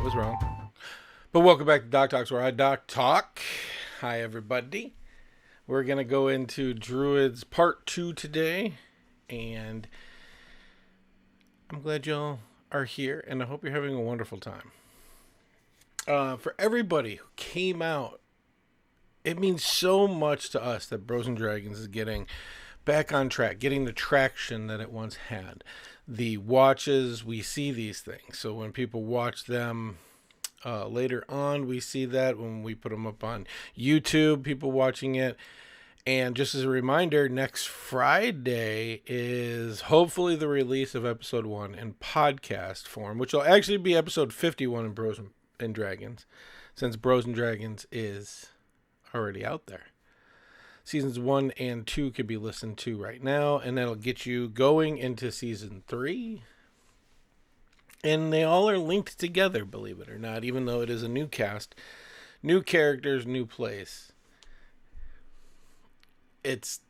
Was wrong. But welcome back to DocTalks, where I Doc Talk. Hi, everybody. We're going to go into Druids Part 2 today. And I'm glad y'all are here, and I hope you're having a wonderful time. For everybody who came out, it means so much to us that Bros and Dragons is getting back on track, getting the traction that it once had. The watches, we see these things. So when people watch them later on, we see that when we put them up on YouTube, people watching it. And just as a reminder, next Friday is hopefully the release of episode 1 in podcast form, which will actually be episode 51 in Bros and Dragons, since Bros and Dragons is already out there. Seasons 1 and 2 could be listened to right now, and that'll get you going into season 3. And they all are linked together, believe it or not, even though it is a new cast, new characters, new place. It's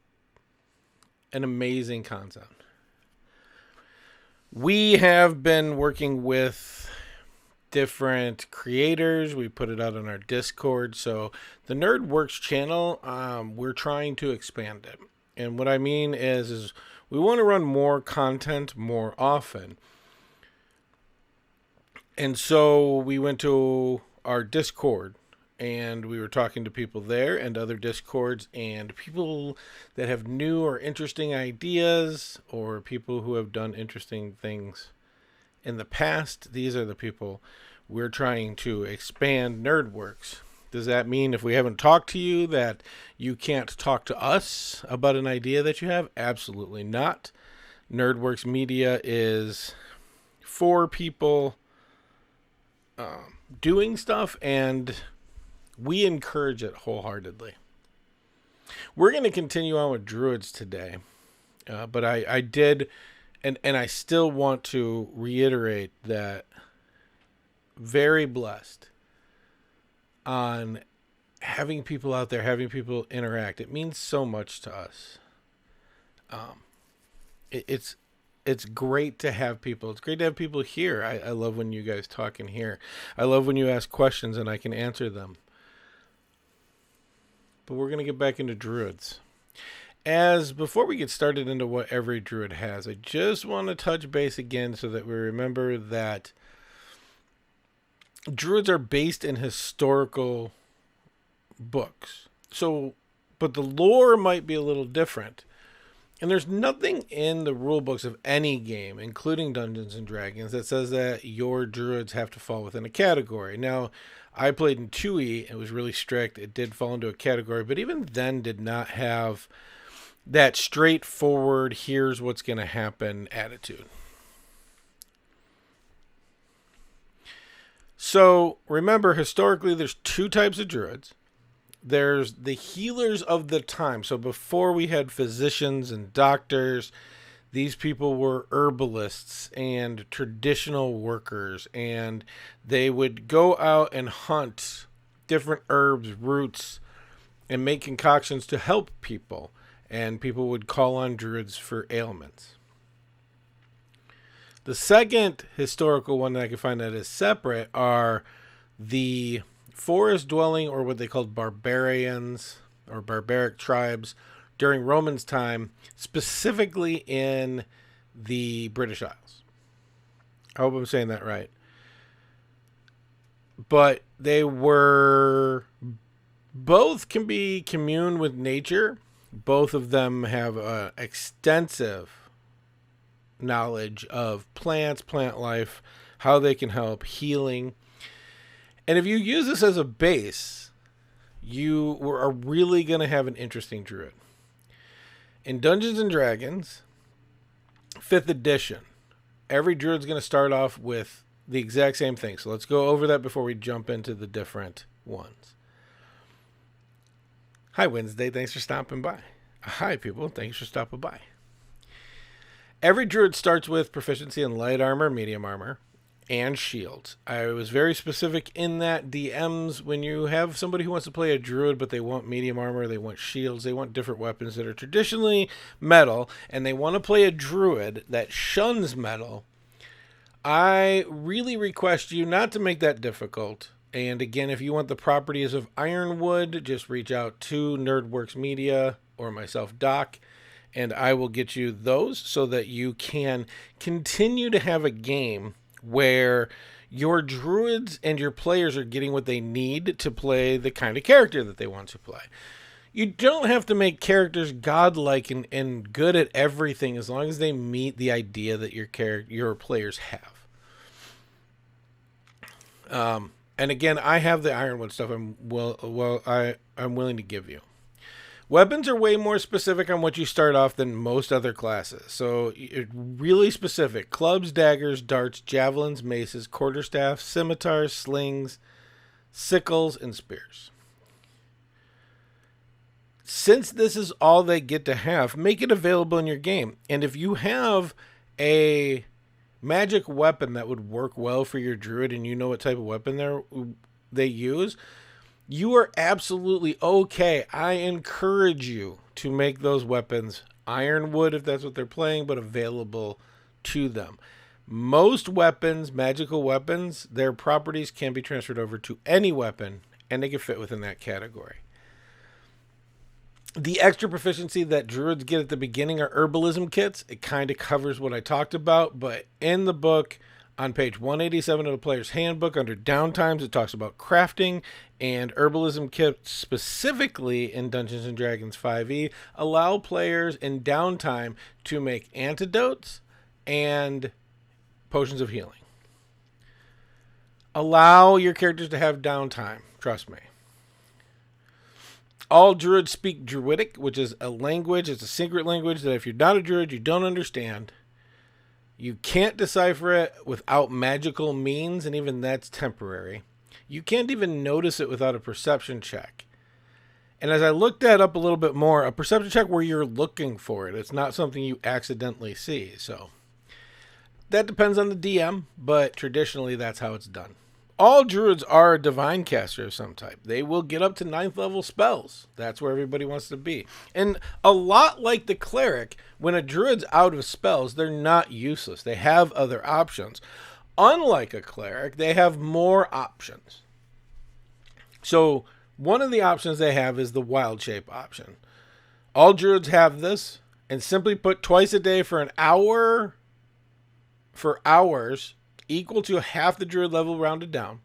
an amazing concept. We have been working with different creators. We put it out on our Discord. So the NerdWorks channel, we're trying to expand it. And what I mean is we want to run more content more often. And so we went to our Discord and we were talking to people there and other Discords and people that have new or interesting ideas or people who have done interesting things in the past. These are the people we're trying to expand NerdWorks. Does that mean if we haven't talked to you that you can't talk to us about an idea that you have? Absolutely not. NerdWorks Media is for people doing stuff, and we encourage it wholeheartedly. We're going to continue on with Druids today, but I did, and I still want to reiterate that very blessed on having people out there, having people interact. It means so much to us. It's great to have people. It's great to have people here. I love when you guys talk in here. I love when you ask questions and I can answer them. But we're going to get back into Druids. Before we get started into what every Druid has, I just want to touch base again so that we remember that Druids are based in historical books. But the lore might be a little different. And there's nothing in the rule books of any game, including Dungeons and Dragons, that says that your Druids have to fall within a category. Now, I played in 2E. It was really strict. It did fall into a category, but even then did not have that straightforward, here's what's going to happen attitude. So remember, historically, there's two types of Druids. There's the healers of the time. So before we had physicians and doctors, these people were herbalists and traditional workers, and they would go out and hunt different herbs, roots, and make concoctions to help people. And people would call on Druids for ailments. The second historical one that I can find that is separate are the forest dwelling, or what they called barbarians or barbaric tribes during Romans' time, specifically in the British Isles. I hope I'm saying that right. But they were, both can be commune with nature. Both of them have extensive knowledge of plants, plant life, how they can help, healing. And if you use this as a base, you are really going to have an interesting Druid. In Dungeons and Dragons 5th edition, every druid's going to start off with the exact same thing. So let's go over that before we jump into the different ones. Hi, Wednesday. Thanks for stopping by. Hi, people. Thanks for stopping by. Every druid starts with proficiency in light armor, medium armor, and shields. I was very specific in that DMs, when you have somebody who wants to play a druid, but they want medium armor, they want shields, they want different weapons that are traditionally metal, and they want to play a druid that shuns metal, I really request you not to make that difficult. And again, if you want the properties of Ironwood, just reach out to Nerdworks Media or myself, Doc, and I will get you those so that you can continue to have a game where your druids and your players are getting what they need to play the kind of character that they want to play. You don't have to make characters godlike and good at everything as long as they meet the idea that your players have. And again, I have the Ironwood stuff I'm willing to give you. Weapons are way more specific on what you start off than most other classes. So really specific. Clubs, daggers, darts, javelins, maces, quarterstaffs, scimitars, slings, sickles, and spears. Since this is all they get to have, make it available in your game. And if you have a magic weapon that would work well for your druid and you know what type of weapon they use, you are absolutely okay. I encourage you to make those weapons Ironwood if that's what they're playing, but available to them. Most weapons, magical weapons, their properties can be transferred over to any weapon, and they can fit within that category. The extra proficiency that druids get at the beginning are herbalism kits. It kind of covers what I talked about, but in the book, on page 187 of the player's handbook, under downtimes, it talks about crafting, and herbalism kits, specifically in Dungeons & Dragons 5e, allow players in downtime to make antidotes and potions of healing. Allow your characters to have downtime, trust me. All druids speak Druidic, which is a language. It's a secret language that if you're not a druid, you don't understand. You can't decipher it without magical means, and even that's temporary. You can't even notice it without a perception check. And as I looked that up a little bit more, a perception check where you're looking for it. It's not something you accidentally see. So that depends on the DM, but traditionally that's how it's done. All druids are a divine caster of some type. They will get up to 9th level spells. That's where everybody wants to be. And a lot like the cleric, when a druid's out of spells, they're not useless. They have other options. Unlike a cleric, they have more options. So one of the options they have is the wild shape option. All druids have this, and simply put, twice a day for an hour, for hours, equal to half the druid level rounded down.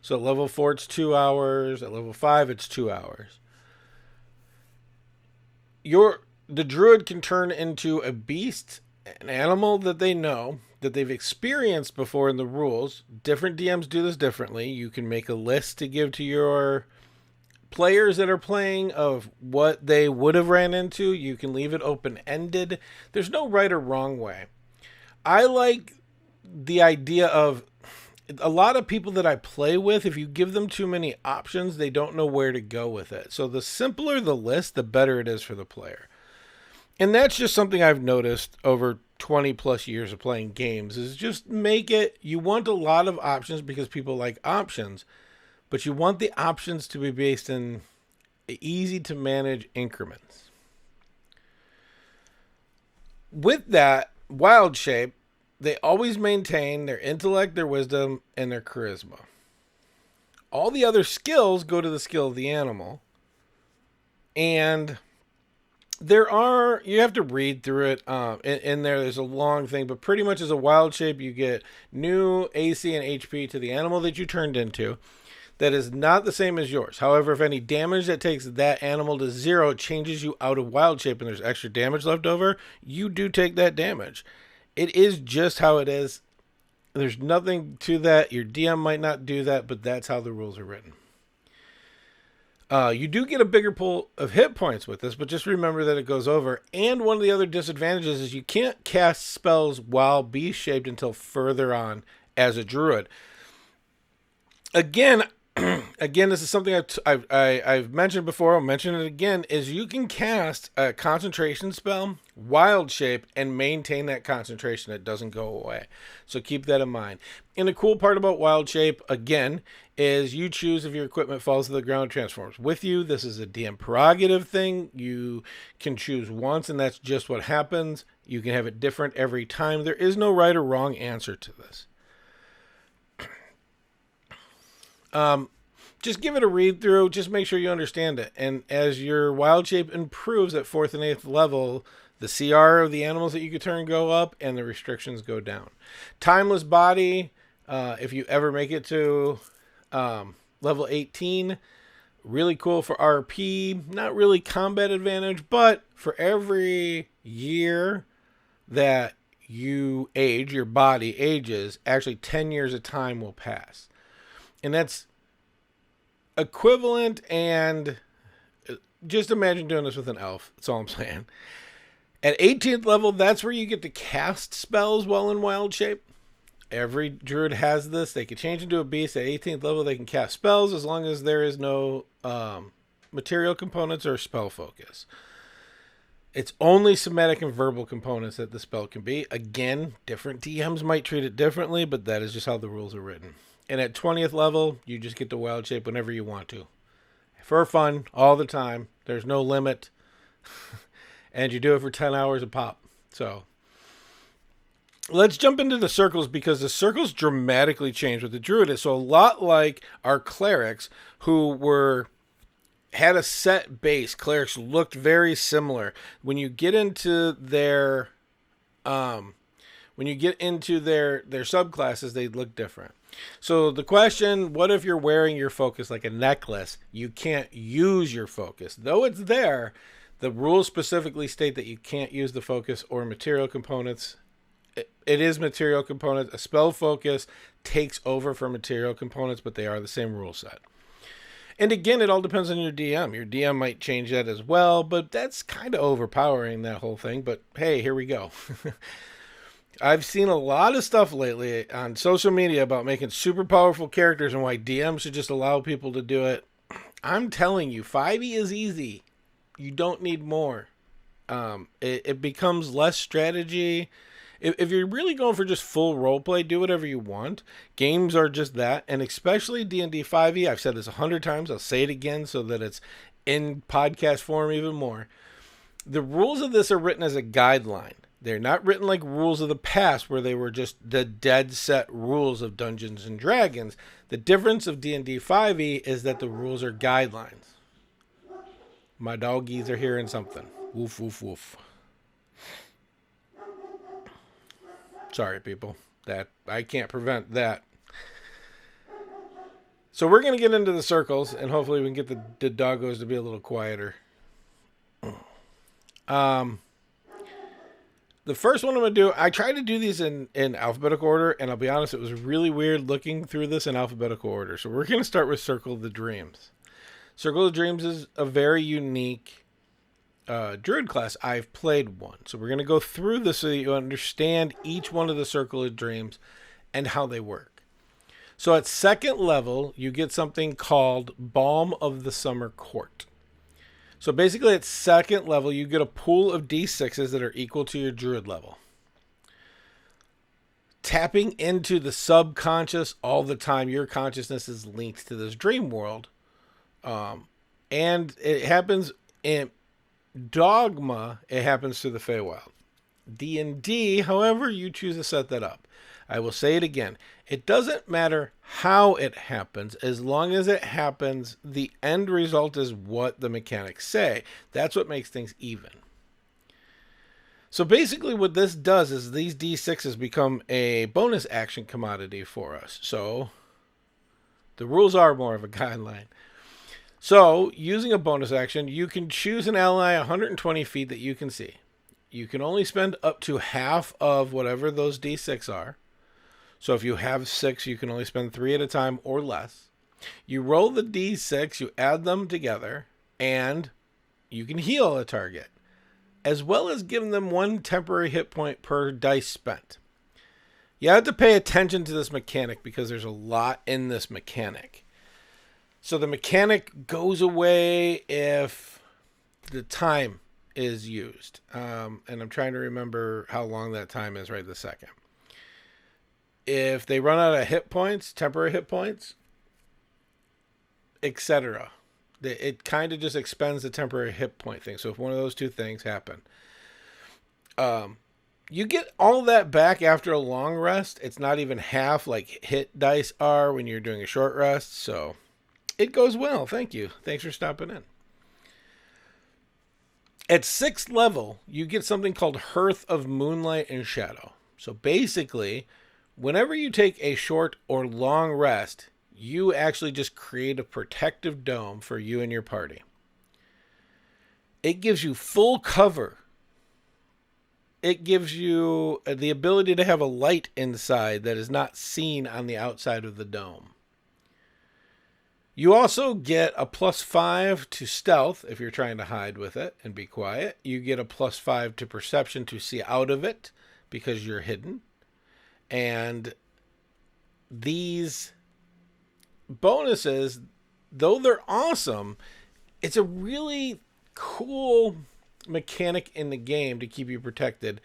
So at level 4, it's 2 hours. At level 5, it's 2 hours. The druid can turn into a beast, an animal that they know, that they've experienced before in the rules. Different DMs do this differently. You can make a list to give to your players that are playing of what they would have ran into. You can leave it open-ended. There's no right or wrong way. I like the idea of a lot of people that I play with, if you give them too many options, they don't know where to go with it. So the simpler the list, the better it is for the player. And that's just something I've noticed over 20 plus years of playing games, is just make it, you want a lot of options because people like options, but you want the options to be based in easy to manage increments. With that wild shape, they always maintain their intellect, their wisdom, and their charisma. All the other skills go to the skill of the animal. And you have to read through it. There's a long thing, but pretty much as a wild shape, you get new AC and HP to the animal that you turned into. That is not the same as yours. However, if any damage that takes that animal to 0 changes you out of wild shape and there's extra damage left over, you do take that damage. It is just how it is. There's nothing to that. Your DM might not do that, but that's how the rules are written. You do get a bigger pool of hit points with this, but just remember that it goes over. And one of the other disadvantages is you can't cast spells while beast-shaped until further on as a druid. Again, this is something I've mentioned before. I'll mention it again. Is you can cast a concentration spell, wild shape, and maintain that concentration. It doesn't go away. So keep that in mind. And the cool part about wild shape, again, is you choose if your equipment falls to the ground, transforms with you. This is a DM prerogative thing. You can choose once, and that's just what happens. You can have it different every time. There is no right or wrong answer to this. Just give it a read through. Just make sure you understand it. And as your wild shape improves at 4th and 8th level, the CR of the animals that you can turn go up and the restrictions go down. Timeless body, if you ever make it to level 18, really cool for RP. Not really combat advantage, but for every year that you age, your body ages, actually 10 years of time will pass. And that's equivalent, and just imagine doing this with an elf. That's all I'm saying. At 18th level, that's where you get to cast spells while in wild shape. Every druid has this. They can change into a beast. At 18th level, they can cast spells as long as there is no material components or spell focus. It's only somatic and verbal components that the spell can be. Again, different DMs might treat it differently, but that is just how the rules are written. And at 20th level, you just get to wild shape whenever you want to. For fun, all the time. There's no limit. And you do it for 10 hours a pop. So, let's jump into the circles, because the circles dramatically change with the druid. So a lot like our clerics, who had a set base. Clerics looked very similar. When you get into their subclasses, they look different. So the question, what if you're wearing your focus like a necklace? You can't use your focus. Though it's there, the rules specifically state that you can't use the focus or material components. It is material components. A spell focus takes over for material components, but they are the same rule set. And again, it all depends on your DM. Your DM might change that as well, but that's kind of overpowering, that whole thing. But hey, here we go. I've seen a lot of stuff lately on social media about making super powerful characters and why DMs should just allow people to do it. I'm telling you, 5e is easy. You don't need more. It becomes less strategy. If you're really going for just full roleplay, do whatever you want. Games are just that, and especially D&D 5e. I've said this 100 times. I'll say it again so that it's in podcast form even more. The rules of this are written as a guideline. They're not written like rules of the past, where they were just the dead set rules of Dungeons and Dragons. The difference of D&D 5e is that the rules are guidelines. My doggies are hearing something. Woof, woof, woof. Sorry, people. That I can't prevent that. So we're going to get into the circles, and hopefully we can get the doggos to be a little quieter. The first one I'm going to do, I tried to do these in alphabetical order, and I'll be honest, it was really weird looking through this in alphabetical order. So we're going to start with Circle of the Dreams. Circle of the Dreams is a very unique druid class. I've played one. So we're going to go through this so that you understand each one of the Circle of Dreams and how they work. So at 2nd level, you get something called Balm of the Summer Court. So basically at 2nd level, you get a pool of D6s that are equal to your druid level. Tapping into the subconscious all the time, your consciousness is linked to this dream world. And it happens in Dogma, it happens through the Feywild. D&D, however, you choose to set that up. I will say it again. It doesn't matter how it happens. As long as it happens, the end result is what the mechanics say. That's what makes things even. So basically what this does is these D6s become a bonus action commodity for us. So the rules are more of a guideline. So using a bonus action, you can choose an ally 120 feet that you can see. You can only spend up to half of whatever those D6 are. So if you have 6, you can only spend 3 at a time or less. You roll the d6, you add them together, and you can heal a target, as well as giving them 1 temporary hit point per dice spent. You have to pay attention to this mechanic because there's a lot in this mechanic. So the mechanic goes away if the time is used. And I'm trying to remember how long that time is right this second. If they run out of hit points, temporary hit points, etc., it kind of just expends the temporary hit point thing. So if one of those two things happen, you get all that back after a long rest. It's not even half like hit dice are when you're doing a short rest. So it goes well. Thank you. Thanks for stopping in. At 6th level, you get something called Hearth of Moonlight and Shadow. So basically, whenever you take a short or long rest, you actually just create a protective dome for you and your party. It gives you full cover. It gives you the ability to have a light inside that is not seen on the outside of the dome. You also get a +5 to stealth if you're trying to hide with it and be quiet. You get a +5 to perception to see out of it because you're hidden. And these bonuses, though they're awesome, it's a really cool mechanic in the game to keep you protected,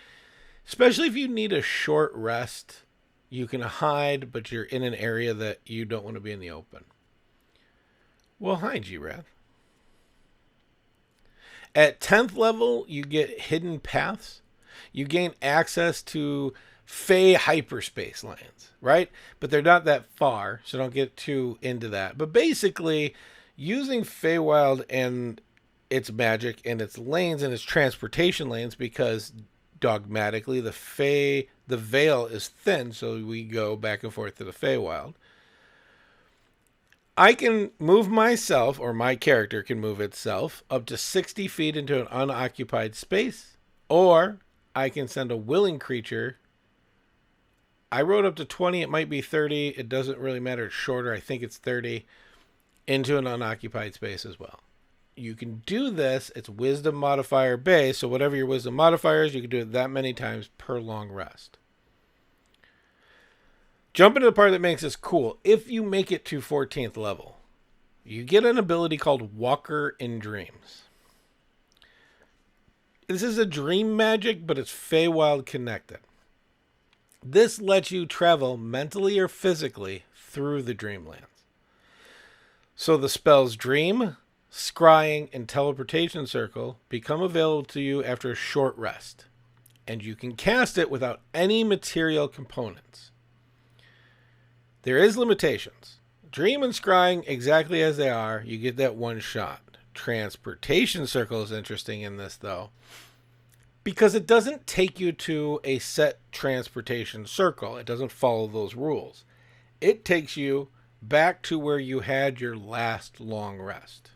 especially if you need a short rest. You can hide, but you're in an area that you don't want to be in the open. Well, hi, G-Rath. At 10th level, you get Hidden Paths. You gain access to Fey hyperspace lanes, right? But they're not that far, so don't get too into that. But basically, using Feywild and its magic and its lanes and its transportation lanes, because dogmatically the veil is thin, so we go back and forth to the Feywild. I can move myself, or my character can move itself, up to 60 feet into an unoccupied space, or I can send a willing creature. I wrote up to 20, it might be 30, it doesn't really matter, it's shorter, I think it's 30, into an unoccupied space as well. You can do this, it's wisdom modifier based, so whatever your wisdom modifier is, you can do it that many times per long rest. Jump into the part that makes this cool. If you make it to 14th level, you get an ability called Walker in Dreams. This is a dream magic, but it's Feywild connected. This lets you travel mentally or physically through the dreamlands. So the spells Dream, Scrying, and Teleportation Circle become available to you after a short rest, and you can cast it without any material components. There is limitations. Dream and Scrying exactly as they are, you get that one shot. Transportation Circle is interesting in this though, because it doesn't take you to a set transportation circle. It doesn't follow those rules. It takes you back to where you had your last long rest.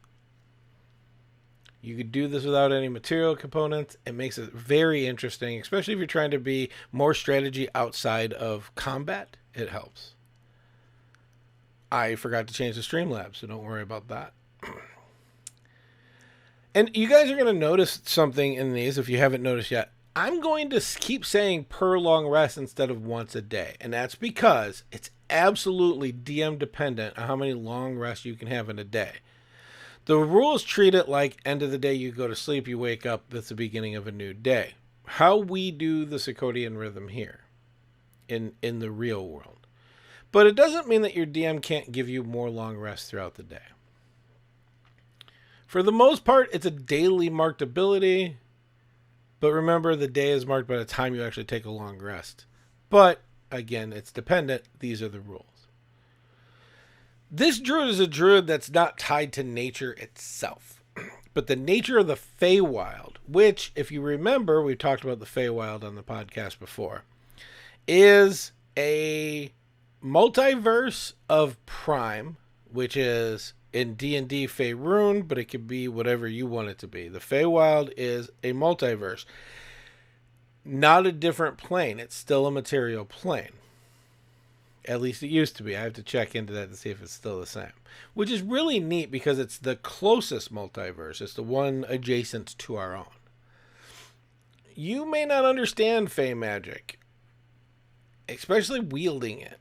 You could do this without any material components. It makes it very interesting, especially if you're trying to be more strategy outside of combat. It helps. I forgot to change the Streamlabs, so don't worry about that. And you guys are going to notice something in these if you haven't noticed yet. I'm going to keep saying per long rest instead of once a day. And that's because it's absolutely DM dependent on how many long rests you can have in a day. The rules treat it like end of the day you go to sleep, you wake up, that's the beginning of a new day. How we do the circadian rhythm here in the real world. But it doesn't mean that your DM can't give you more long rests throughout the day. For the most part, it's a daily marked ability. But remember, the day is marked by the time you actually take a long rest. But, again, it's dependent. These are the rules. This druid is a druid that's not tied to nature itself, but the nature of the Feywild, which, if you remember, we talked about the Feywild on the podcast before, is a multiverse of Prime, which is in D&D Faerun, but it could be whatever you want it to be. The Feywild is a multiverse, not a different plane. It's still a material plane. At least it used to be. I have to check into that to see if it's still the same. Which is really neat because it's the closest multiverse. It's the one adjacent to our own. You may not understand Fey magic, especially wielding it.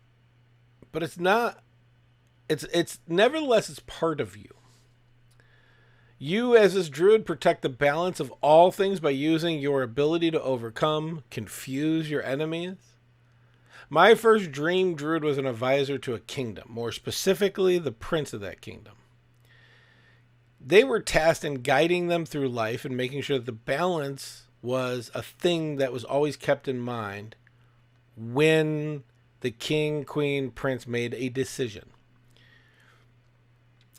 But it's not... It's nevertheless, it's part of you. You, as this druid, protect the balance of all things by using your ability to overcome, confuse your enemies. My first dream druid was an advisor to a kingdom, more specifically, the prince of that kingdom. They were tasked in guiding them through life and making sure that the balance was a thing that was always kept in mind when the king, queen, prince made a decision.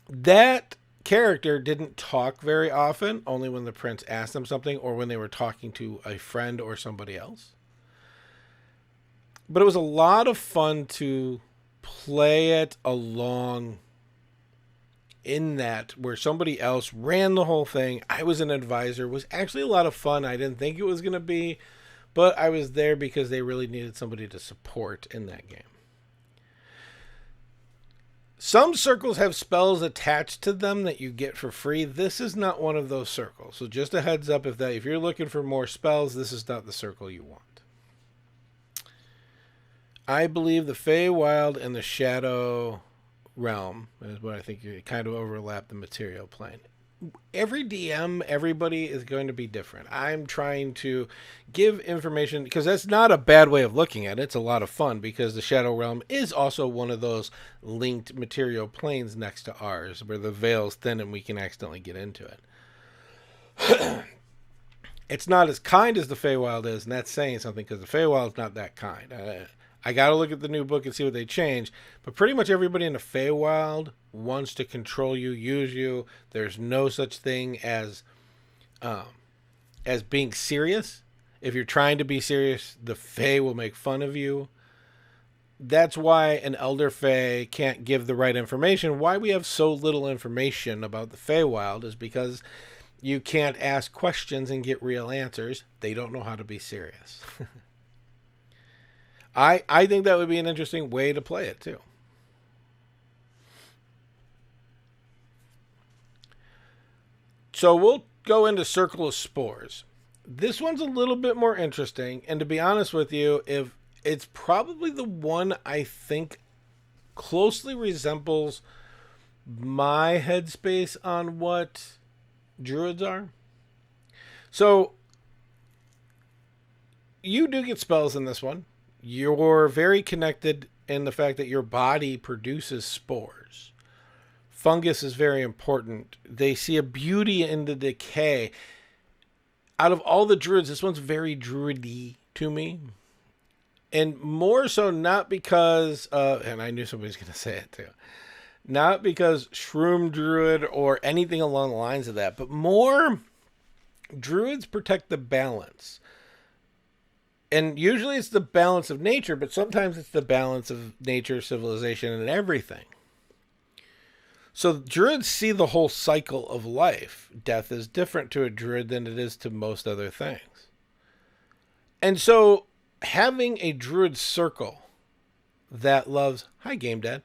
That character didn't talk very often, only when the prince asked them something or when they were talking to a friend or somebody else. But it was a lot of fun to play it along in that where somebody else ran the whole thing. I was an advisor. It was actually a lot of fun. I didn't think it was going to be, but I was there because they really needed somebody to support in that game. Some circles have spells attached to them that you get for free. This is not one of those circles. So just a heads up, if you're looking for more spells, this is not the circle you want. I believe the Feywild and the Shadow Realm is what I think you kind of overlap the material plane. Every DM, everybody is going to be different. I'm trying to give information because that's not a bad way of looking at it. It's a lot of fun because the Shadow Realm is also one of those linked material planes next to ours where the veil's thin and we can accidentally get into it. It's not as kind as the Feywild is, and that's saying something because the Feywild's not that kind. I got to look at the new book and see what they changed. But pretty much everybody in the Feywild wants to control you, use you. There's no such thing as being serious. If you're trying to be serious, the Fey will make fun of you. That's why an Elder Fey can't give the right information. Why we have so little information about the Feywild is because you can't ask questions and get real answers. They don't know how to be serious. I think that would be an interesting way to play it, too. So we'll go into Circle of Spores. This one's a little bit more interesting, and to be honest with you, if it's probably the one I think closely resembles my headspace on what druids are. So you do get spells in this one. You're very connected in the fact that your body produces spores. Fungus is very important. They see a beauty in the decay. Out of all the druids, this one's very druidy to me. And more so not because, and I knew somebody was going to say it too, not because shroom druid or anything along the lines of that, but more druids protect the balance. And usually it's the balance of nature, but sometimes it's the balance of nature, civilization, and everything. So druids see the whole cycle of life. Death is different to a druid than it is to most other things. And so having a druid circle that loves... Hi, Game Dad.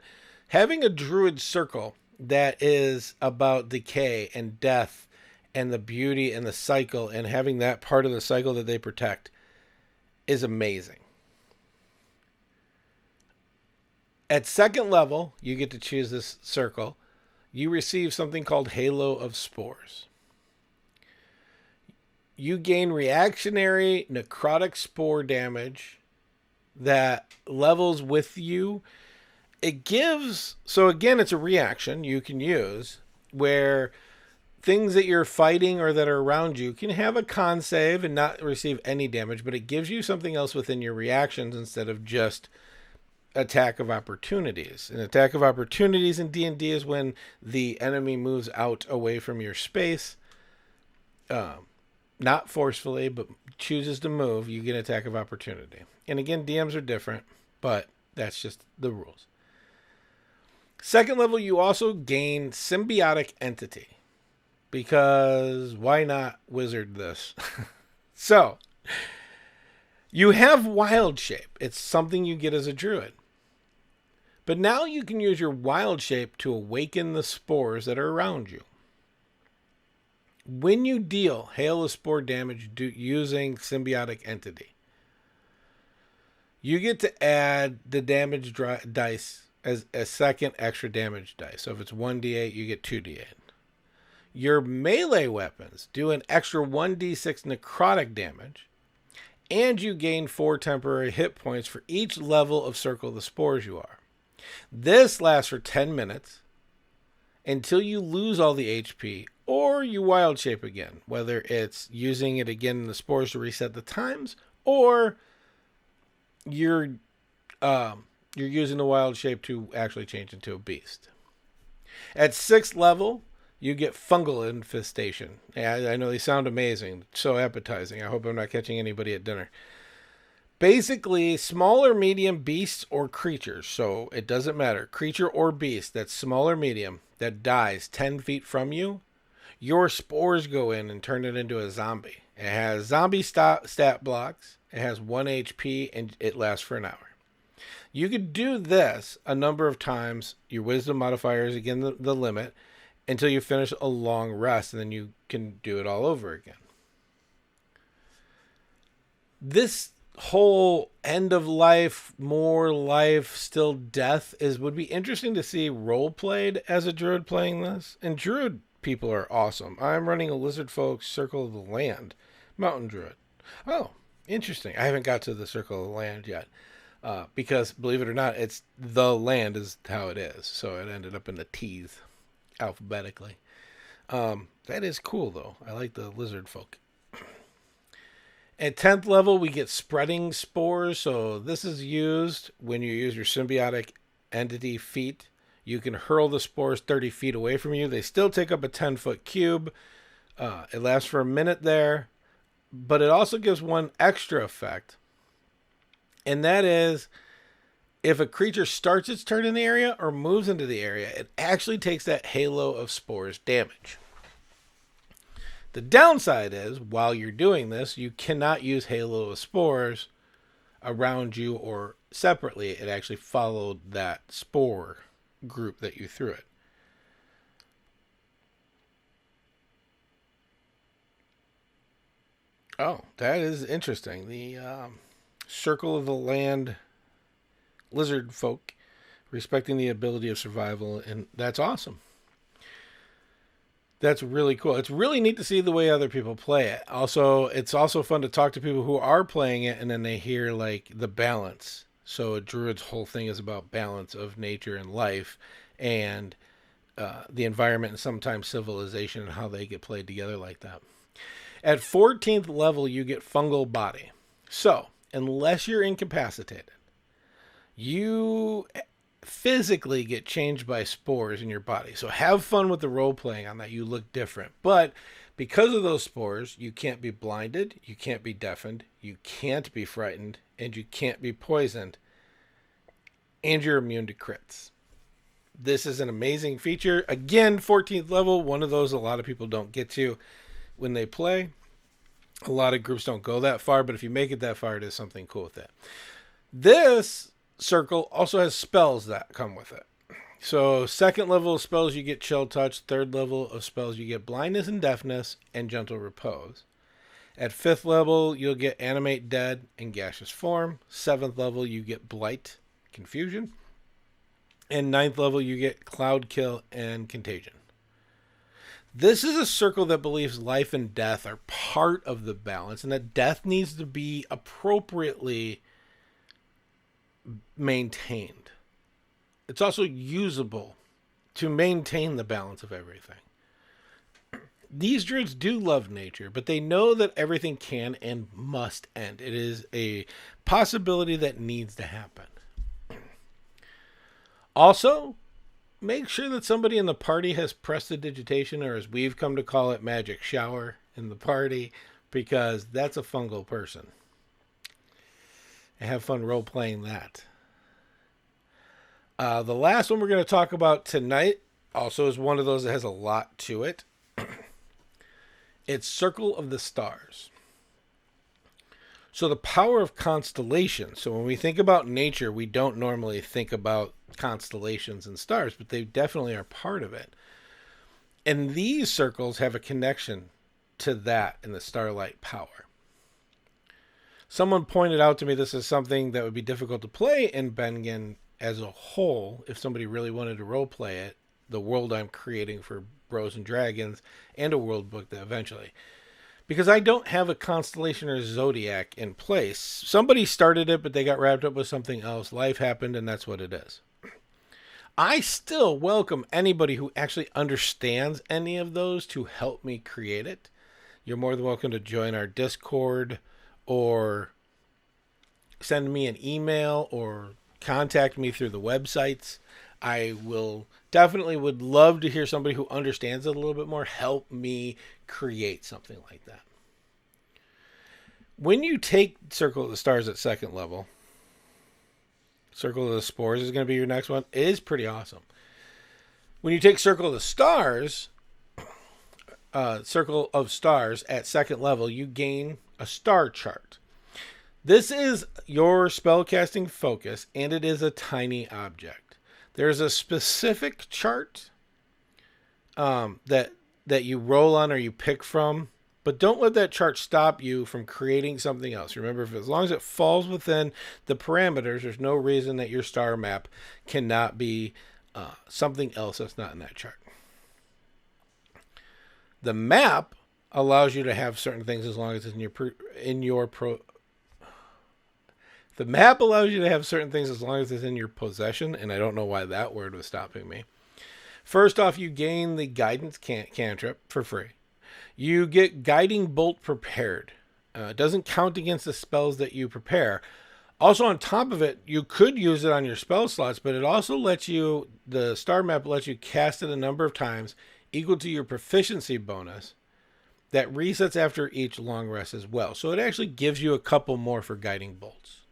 Having a druid circle that is about decay and death and the beauty and the cycle and having that part of the cycle that they protect is amazing. At second level, you get to choose this circle. You receive something called Halo of Spores. You gain reactionary necrotic spore damage that levels with you. It gives... So again, it's a reaction you can use where things that you're fighting or that are around you can have a con save and not receive any damage, but it gives you something else within your reactions instead of just attack of opportunities. An attack of opportunities in D&D is when the enemy moves out away from your space, not forcefully, but chooses to move. You get an attack of opportunity. And again, DMs are different, but that's just the rules. Second level, you also gain Symbiotic Entity. Because why not wizard this? So, you have Wild Shape. It's something you get as a druid. But now you can use your wild shape to awaken the spores that are around you. When you deal hail of spore damage using symbiotic entity, you get to add the damage dice as a second extra damage dice. So if it's 1d8, you get 2d8. Your melee weapons do an extra 1d6 necrotic damage, and you gain 4 temporary hit points for each level of Circle of the Spores you are. This lasts for 10 minutes until you lose all the HP or you wild shape again, whether it's using it again in the spores to reset the times, or you're using the wild shape to actually change into a beast. At 6th level, you get fungal infestation. I know they sound amazing, so appetizing. I hope I'm not catching anybody at dinner. Basically, small or medium beasts or creatures, so it doesn't matter, creature or beast that's small or medium that dies 10 feet from you, your spores go in and turn it into a zombie. It has zombie stat blocks, it has 1 HP, and it lasts for an hour. You could do this a number of times. Your wisdom modifier is again the limit until you finish a long rest, and then you can do it all over again. This whole end of life, more life, still death would be interesting to see role played as a druid playing this. And druid people are awesome. I'm running a lizard folk Circle of the Land mountain druid. Oh, interesting. I haven't got to the Circle of the Land yet. Because believe it or not, it's the land is how it is. So it ended up in the T's alphabetically. That is cool though. I like the lizard folk. At 10th level, we get spreading spores. So this is used when you use your symbiotic entity feat. You can hurl the spores 30 feet away from you. They still take up a 10-foot cube. It lasts for a minute there. But it also gives one extra effect. And that is, if a creature starts its turn in the area or moves into the area, it actually takes that halo of spores damage. The downside is, while you're doing this, you cannot use halo of spores around you or separately. It actually followed that spore group that you threw it. Oh, that is interesting. The Circle of the Land lizard folk respecting the ability of survival, and that's awesome. That's really cool. It's really neat to see the way other people play it. Also, it's also fun to talk to people who are playing it, and then they hear like the balance. So a druid's whole thing is about balance of nature and life, and the environment, and sometimes civilization, and how they get played together like that. At 14th level, you get fungal body. So unless you're incapacitated, you physically get changed by spores in your body. So have fun with the role playing on that. You look different. But because of those spores, you can't be blinded, you can't be deafened, you can't be frightened, and you can't be poisoned. And you're immune to crits. This is an amazing feature. Again, 14th level, one of those a lot of people don't get to when they play. A lot of groups don't go that far, but if you make it that far, it is something cool with that. This circle also has spells that come with it. So 2nd level of spells, you get Chill Touch. 3rd level of spells, you get Blindness and Deafness and Gentle Repose. At 5th level, you'll get Animate Dead and Gaseous Form. 7th level, you get Blight, Confusion. And 9th level, you get Cloud Kill and Contagion. This is a circle that believes life and death are part of the balance, and that death needs to be appropriately maintained. It's also usable to maintain the balance of everything. These druids do love nature, but they know that everything can and must end. It is a possibility that needs to happen. Also, make sure that somebody in the party has prestidigitation, or as we've come to call it, magic shower in the party, because that's a fungal person. And have fun role-playing that. The last one we're going to talk about tonight also is one of those that has a lot to it. It's Circle of the Stars. So the power of constellations. So when we think about nature, we don't normally think about constellations and stars, but they definitely are part of it. And these circles have a connection to that and the starlight power. Someone pointed out to me this is something that would be difficult to play in Bengen as a whole if somebody really wanted to role play it, the world I'm creating for Bros and Dragons, and a world book that eventually. Because I don't have a constellation or zodiac in place. Somebody started it, but they got wrapped up with something else. Life happened, and that's what it is. I still welcome anybody who actually understands any of those to help me create it. You're more than welcome to join our Discord or send me an email or contact me through the websites. I will definitely would love to hear somebody who understands it a little bit more help me create something like that. When you take Circle of the Stars at second level, Circle of the Spores is going to be your next one. It is pretty awesome. When you take Circle of the Stars, Circle of Stars at second level, you gain a star chart. This is your spellcasting focus, and it is a tiny object. There's a specific chart that you roll on or you pick from, but don't let that chart stop you from creating something else. Remember, as long as it falls within the parameters, there's no reason that your star map cannot be something else that's not in that chart. The map allows you to have certain things as long as it's The map allows you to have certain things as long as it's in your possession, and I don't know why that word was stopping me. First off, you gain the guidance cantrip for free. You get Guiding Bolt prepared. It doesn't count against the spells that you prepare. Also, on top of it, you could use it on your spell slots, but it also lets you, the star map lets you cast it a number of times equal to your proficiency bonus that resets after each long rest as well. So it actually gives you a couple more for Guiding Bolts.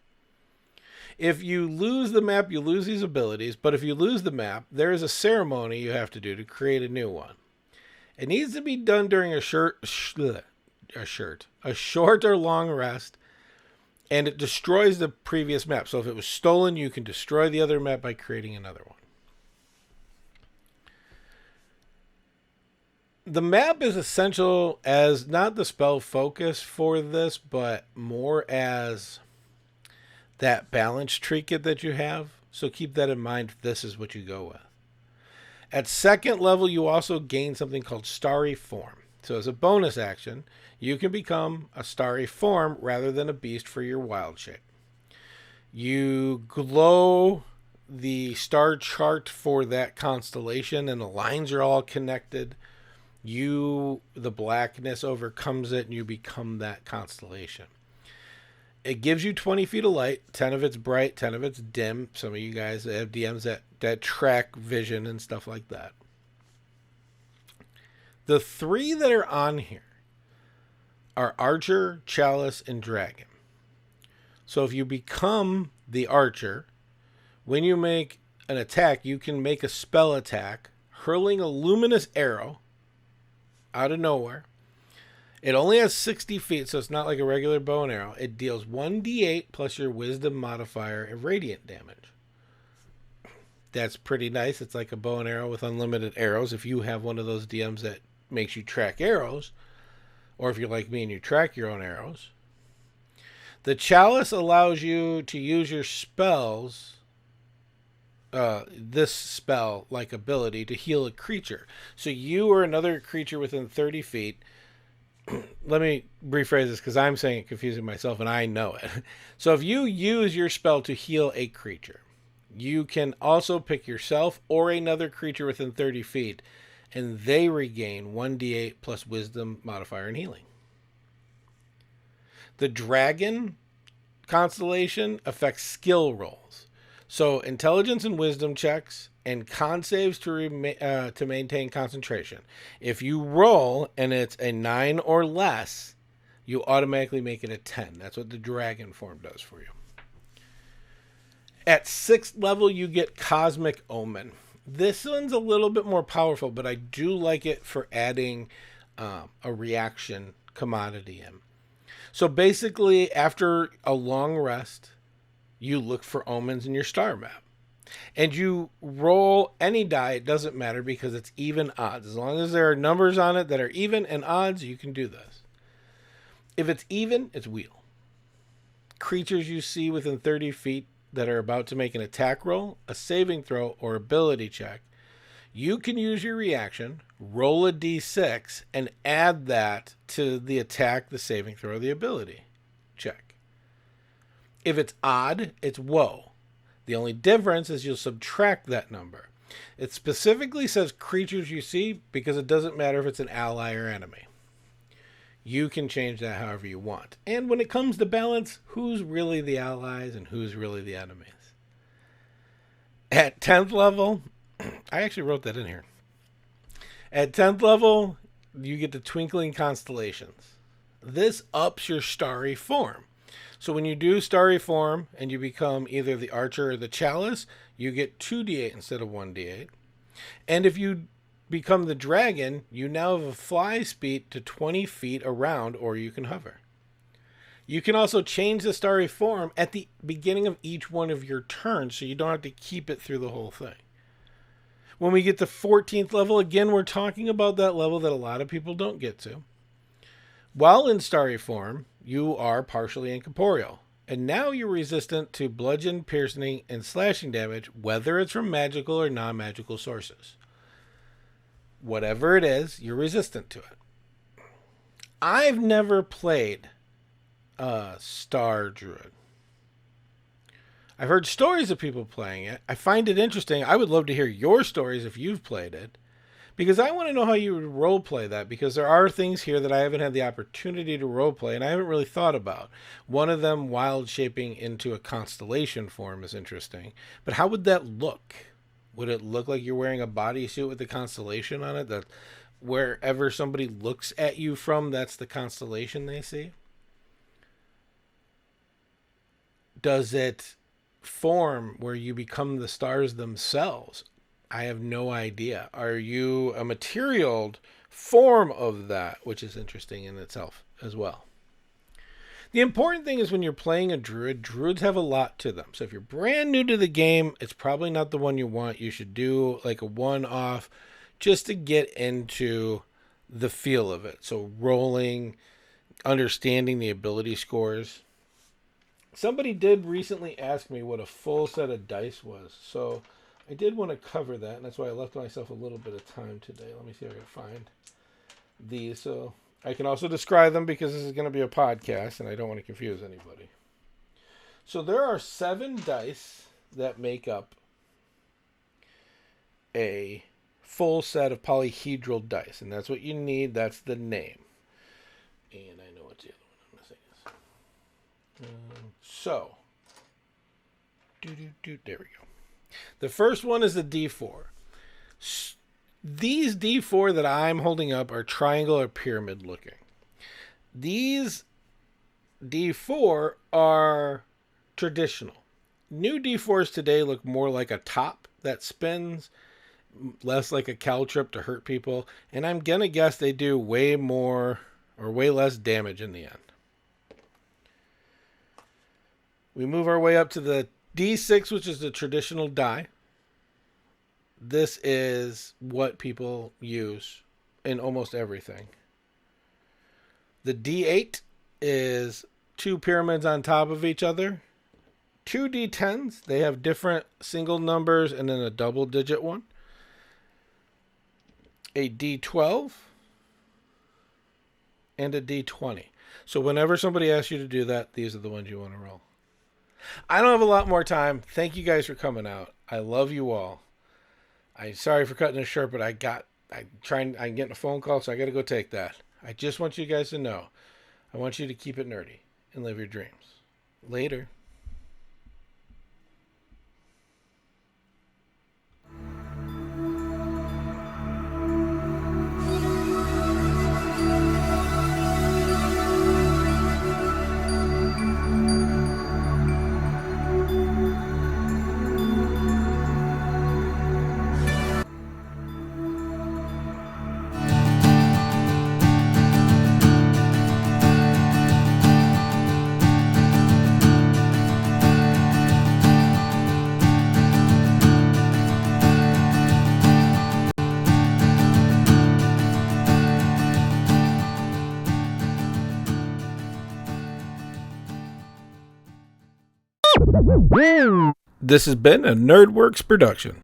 If you lose the map, you lose these abilities, but if you lose the map, there is a ceremony you have to do to create a new one. It needs to be done during a short or long rest, and it destroys the previous map. So if it was stolen, you can destroy the other map by creating another one. The map is essential as not the spell focus for this, but more as that balance trinket that you have. So keep that in mind if this is what you go with. At second level, you also gain something called Starry Form. So as a bonus action, you can become a starry form rather than a beast for your wild shape. You glow the star chart for that constellation, and the lines are all connected. The blackness overcomes it, and you become that constellation. It gives you 20 feet of light, 10 of it's bright, 10 of it's dim. Some of you guys have DMs that track vision and stuff like that. The three that are on here are Archer, Chalice, and Dragon. So if you become the Archer, when you make an attack, you can make a spell attack, hurling a luminous arrow out of nowhere. It only has 60 feet, so it's not like a regular bow and arrow. It deals 1d8 plus your wisdom modifier of radiant damage. That's pretty nice. It's like a bow and arrow with unlimited arrows. If you have one of those DMs that makes you track arrows, or if you're like me and you track your own arrows. The Chalice allows you to use your spells, this spell-like ability, to heal a creature. So you or another creature within 30 feet. Let me rephrase this because I'm saying it confusing myself and I know it. So if you use your spell to heal a creature, you can also pick yourself or another creature within 30 feet, and they regain 1d8 plus wisdom modifier and healing. The Dragon constellation affects skill rolls. So intelligence and wisdom checks and con saves to maintain concentration. If you roll and it's a 9 or less, you automatically make it a 10. That's what the Dragon form does for you. At 6th level, you get Cosmic Omen. This one's a little bit more powerful, but I do like it for adding a reaction commodity in. So basically, after a long rest, you look for omens in your star map. And you roll any die, it doesn't matter because it's even odds. As long as there are numbers on it that are even and odds, you can do this. If it's even, it's wheel. Creatures you see within 30 feet that are about to make an attack roll, a saving throw, or ability check, you can use your reaction, roll a d6, and add that to the attack, the saving throw, the ability check. If it's odd, it's woe. The only difference is you'll subtract that number. It specifically says creatures you see because it doesn't matter if it's an ally or enemy. You can change that however you want. And when it comes to balance, who's really the allies and who's really the enemies? At 10th level, I actually wrote that in here. At 10th level, you get the Twinkling Constellations. This ups your starry form. So when you do starry form and you become either the archer or the chalice, you get 2d8 instead of 1d8. And if you become the dragon, you now have a fly speed to 20 feet around, or you can hover. You can also change the starry form at the beginning of each one of your turns, so you don't have to keep it through the whole thing. When we get to 14th level, again, we're talking about that level that a lot of people don't get to. While in starry form, you are partially incorporeal, and now you're resistant to bludgeon, piercing, and slashing damage, whether it's from magical or non-magical sources. Whatever it is, you're resistant to it. I've never played a Star Druid. I've heard stories of people playing it. I find it interesting. I would love to hear your stories if you've played it, because I want to know how you would role play that, because there are things here that I haven't had the opportunity to role play and I haven't really thought about. One of them, wild shaping into a constellation form, is interesting. But how would that look? Would it look like you're wearing a bodysuit with a constellation on it, that wherever somebody looks at you from, that's the constellation they see? Does it form where you become the stars themselves? I have no idea. Are you a material form of that, which is interesting in itself as well. The important thing is when you're playing a druid, druids have a lot to them. So if you're brand new to the game, it's probably not the one you want. You should do like a one-off just to get into the feel of it. So rolling, understanding the ability scores. Somebody did recently ask me what a full set of dice was. So I did want to cover that, and that's why I left myself a little bit of time today. Let me see if I can find these. So I can also describe them because this is going to be a podcast, and I don't want to confuse anybody. So there are 7 dice that make up a full set of polyhedral dice, and that's what you need. That's the name. And I know what the other one I'm missing is. There we go. The first one is the D4. These D4 that I'm holding up are triangle or pyramid looking. These D4 are traditional. New D4s today look more like a top that spins, less like a caltrip to hurt people, and I'm gonna guess they do way more or way less damage in the end. We move our way up to the D6, which is the traditional die. This is what people use in almost everything. The D8 is 2 pyramids on top of each other. 2 D10s, they have different single numbers and then a double digit one. A D12 and a D20. So whenever somebody asks you to do that, these are the ones you want to roll. I don't have a lot more time. Thank you guys for coming out. I love you all. I'm sorry for cutting it short, but I'm getting a phone call, so I got to go take that. I just want you guys to know. I want you to keep it nerdy and live your dreams. Later. This has been a NerdWorks production.